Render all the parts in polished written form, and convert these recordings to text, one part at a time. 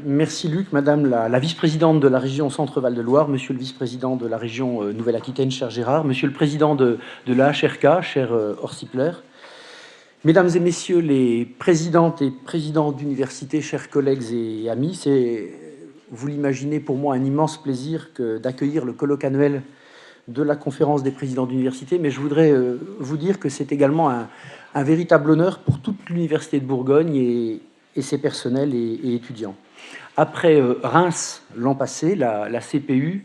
Merci Luc, Madame la vice-présidente de la région Centre-Val de Loire, Monsieur le vice-président de la région Nouvelle-Aquitaine, cher Gérard, Monsieur le président de la HRK, cher Horsipler, Mesdames et Messieurs les présidentes et présidents d'université, chers collègues et amis, c'est, vous l'imaginez, pour moi un immense plaisir d'accueillir le colloque annuel de la conférence des présidents d'université, mais je voudrais vous dire que c'est également un véritable honneur pour toute l'université de Bourgogne et ses personnels et étudiants. Après Reims l'an passé, la CPU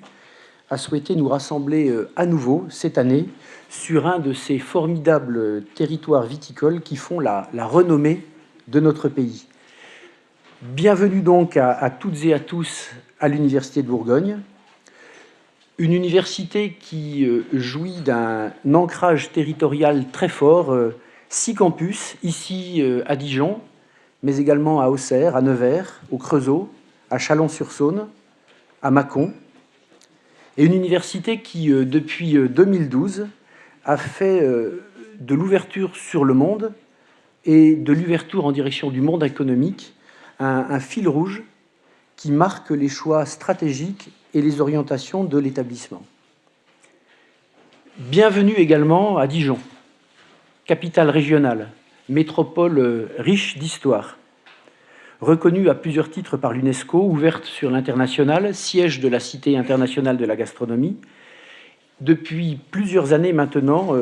a souhaité nous rassembler à nouveau cette année sur un de ces formidables territoires viticoles qui font la renommée de notre pays. Bienvenue donc à toutes et à tous à l'Université de Bourgogne, une université qui jouit d'un ancrage territorial très fort, 6 campus, ici à Dijon, mais également à Auxerre, à Nevers, au Creusot, à Chalon-sur-Saône, à Mâcon, et une université qui, depuis 2012, a fait de l'ouverture sur le monde et de l'ouverture en direction du monde économique un fil rouge qui marque les choix stratégiques et les orientations de l'établissement. Bienvenue également à Dijon, capitale régionale, métropole riche d'histoire, reconnue à plusieurs titres par l'UNESCO, ouverte sur l'international, siège de la Cité internationale de la gastronomie. Depuis plusieurs années maintenant,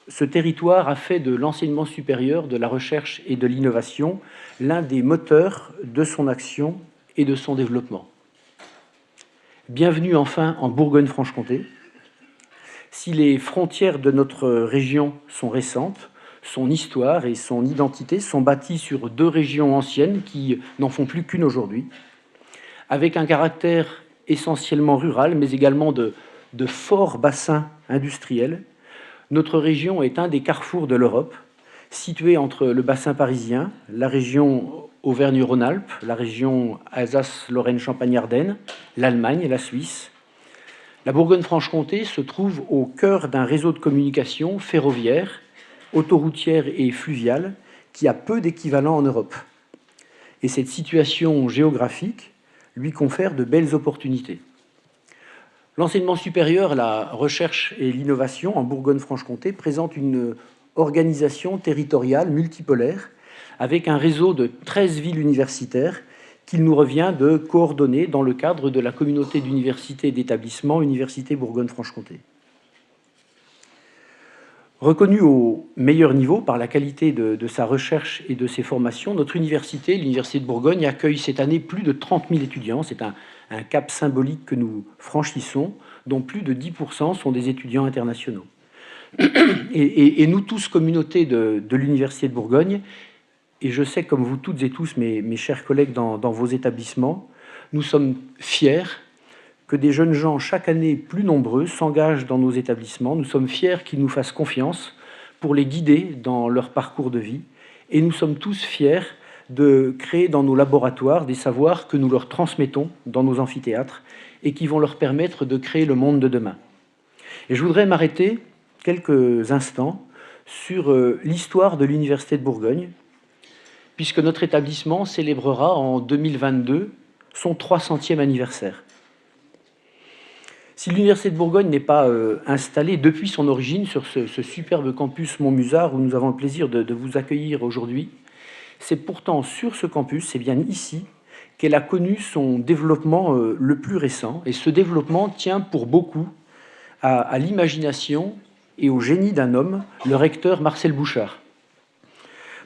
ce territoire a fait de l'enseignement supérieur, de la recherche et de l'innovation l'un des moteurs de son action et de son développement. Bienvenue enfin en Bourgogne-Franche-Comté. Si les frontières de notre région sont récentes, son histoire et son identité sont bâties sur 2 régions anciennes qui n'en font plus qu'une aujourd'hui, avec un caractère essentiellement rural, mais également de forts bassins industriels. Notre région est un des carrefours de l'Europe, située entre le bassin parisien, la région Auvergne-Rhône-Alpes, la région Alsace-Lorraine-Champagne-Ardenne, l'Allemagne et la Suisse. La Bourgogne-Franche-Comté se trouve au cœur d'un réseau de communication ferroviaire, autoroutière et fluviale qui a peu d'équivalent en Europe. Et cette situation géographique lui confère de belles opportunités. L'enseignement supérieur, la recherche et l'innovation en Bourgogne-Franche-Comté présente une organisation territoriale multipolaire avec un réseau de 13 villes universitaires qu'il nous revient de coordonner dans le cadre de la communauté d'universités et d'établissements Université Bourgogne-Franche-Comté. Reconnue au meilleur niveau par la qualité de sa recherche et de ses formations, notre université, l'Université de Bourgogne, accueille cette année plus de 30 000 étudiants. C'est un cap symbolique que nous franchissons, dont plus de 10% sont des étudiants internationaux. Et nous tous, communauté de l'Université de Bourgogne, et je sais comme vous toutes et tous, mes chers collègues dans vos établissements, nous sommes fiers que des jeunes gens, chaque année plus nombreux, s'engagent dans nos établissements. Nous sommes fiers qu'ils nous fassent confiance pour les guider dans leur parcours de vie. Et nous sommes tous fiers de créer dans nos laboratoires des savoirs que nous leur transmettons dans nos amphithéâtres et qui vont leur permettre de créer le monde de demain. Et je voudrais m'arrêter quelques instants sur l'histoire de l'Université de Bourgogne, puisque notre établissement célébrera en 2022 son 300e anniversaire. Si l'Université de Bourgogne n'est pas installée depuis son origine sur ce superbe campus Montmusard où nous avons le plaisir de vous accueillir aujourd'hui, c'est pourtant sur ce campus, c'est bien ici, qu'elle a connu son développement le plus récent. Et ce développement tient pour beaucoup à l'imagination et au génie d'un homme, le recteur Marcel Bouchard.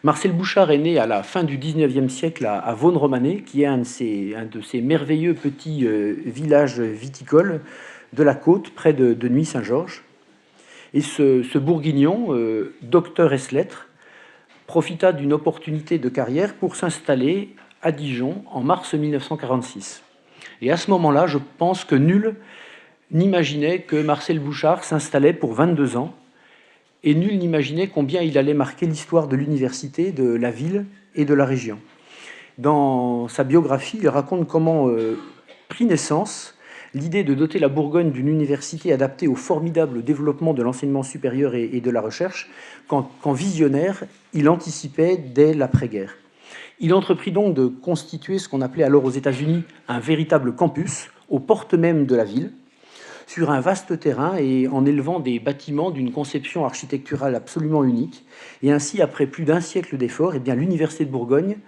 Marcel Bouchard est né à la fin du XIXe siècle à Vaune-Romanée, qui est un de ces merveilleux petits villages viticoles de la côte, près de Nuits-Saint-Georges. Et ce bourguignon, docteur ès-lettres, profita d'une opportunité de carrière pour s'installer à Dijon en mars 1946. Et à ce moment-là, je pense que nul n'imaginait que Marcel Bouchard s'installait pour 22 ans, et nul n'imaginait combien il allait marquer l'histoire de l'université, de la ville et de la région. Dans sa biographie, il raconte comment prit naissance l'idée de doter la Bourgogne d'une université adaptée au formidable développement de l'enseignement supérieur et de la recherche, quand visionnaire, il anticipait dès l'après-guerre. Il entreprit donc de constituer ce qu'on appelait alors aux États-Unis un véritable campus, aux portes mêmes de la ville, sur un vaste terrain et en élevant des bâtiments d'une conception architecturale absolument unique. Et ainsi, après plus d'un siècle d'efforts, l'Université de Bourgogne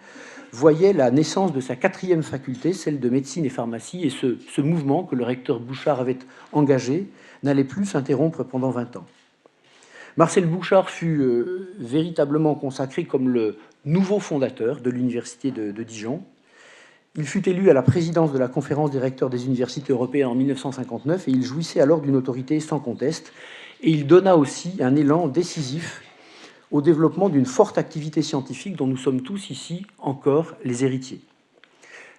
voyait la naissance de sa 4e faculté, celle de médecine et pharmacie, et ce mouvement que le recteur Bouchard avait engagé n'allait plus s'interrompre pendant 20 ans. Marcel Bouchard fut véritablement consacré comme le nouveau fondateur de l'Université de Dijon. Il fut élu à la présidence de la conférence des recteurs des universités européennes en 1959 et il jouissait alors d'une autorité sans conteste. Et il donna aussi un élan décisif au développement d'une forte activité scientifique dont nous sommes tous ici encore les héritiers.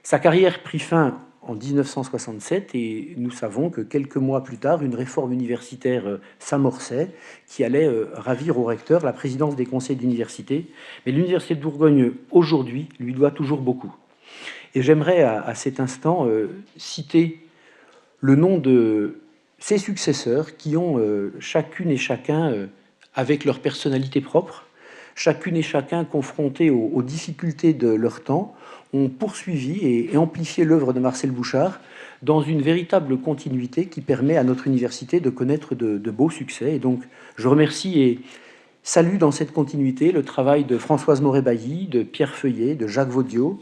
Sa carrière prit fin en 1967 et nous savons que quelques mois plus tard, une réforme universitaire s'amorçait qui allait ravir au recteur la présidence des conseils d'université. Mais l'Université de Bourgogne, aujourd'hui, lui doit toujours beaucoup. Et j'aimerais à cet instant citer le nom de ses successeurs qui ont chacune et chacun, avec leur personnalité propre, chacune et chacun confrontés aux difficultés de leur temps, ont poursuivi et amplifié l'œuvre de Marcel Bouchard dans une véritable continuité qui permet à notre université de connaître de beaux succès. Et donc, je remercie et salue dans cette continuité le travail de Françoise Moret-Bailly, de Pierre Feuillet, de Jacques Vaudiot,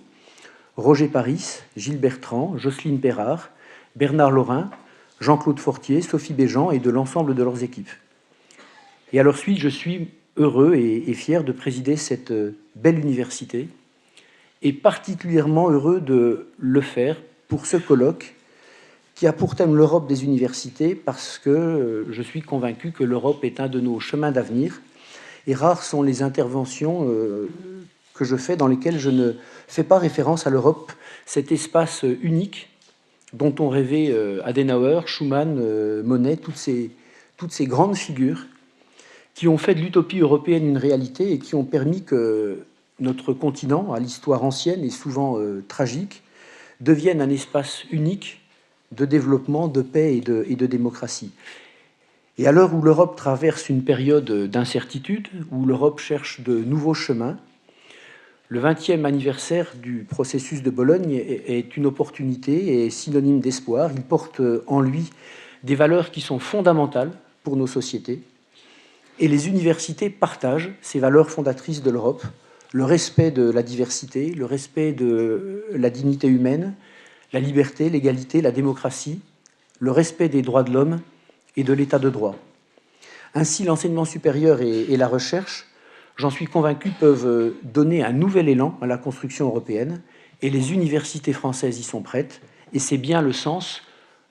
Roger Paris, Gilles Bertrand, Jocelyne Perrard, Bernard Laurin, Jean-Claude Fortier, Sophie Béjean et de l'ensemble de leurs équipes. Et à leur suite, je suis heureux et fier de présider cette belle université et particulièrement heureux de le faire pour ce colloque qui a pour thème l'Europe des universités parce que je suis convaincu que l'Europe est un de nos chemins d'avenir et rares sont les interventions que je fais dans lesquelles je ne fais pas référence à l'Europe, cet espace unique dont ont rêvé Adenauer, Schuman, Monnet, toutes ces grandes figures qui ont fait de l'utopie européenne une réalité et qui ont permis que notre continent, à l'histoire ancienne et souvent tragique, devienne un espace unique de développement, de paix et de démocratie. Et à l'heure où l'Europe traverse une période d'incertitude, où l'Europe cherche de nouveaux chemins, le 20e anniversaire du processus de Bologne est une opportunité et synonyme d'espoir. Il porte en lui des valeurs qui sont fondamentales pour nos sociétés. Et les universités partagent ces valeurs fondatrices de l'Europe, le respect de la diversité, le respect de la dignité humaine, la liberté, l'égalité, la démocratie, le respect des droits de l'homme et de l'état de droit. Ainsi, l'enseignement supérieur et la recherche, j'en suis convaincu, peuvent donner un nouvel élan à la construction européenne et les universités françaises y sont prêtes. Et c'est bien le sens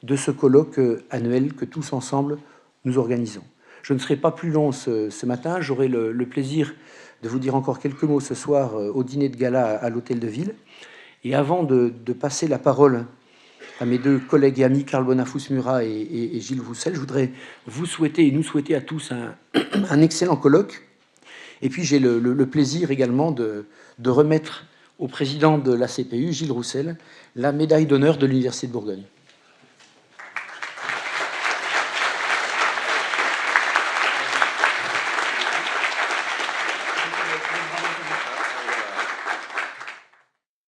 de ce colloque annuel que tous ensemble nous organisons. Je ne serai pas plus long ce matin. J'aurai le plaisir de vous dire encore quelques mots ce soir au dîner de gala à l'Hôtel de Ville. Et avant de passer la parole à mes deux collègues et amis, Karl Bonafous-Murat et Gilles Roussel, je voudrais vous souhaiter et nous souhaiter à tous un excellent colloque. Et puis j'ai le plaisir également de remettre au président de la CPU, Gilles Roussel, la médaille d'honneur de l'Université de Bourgogne.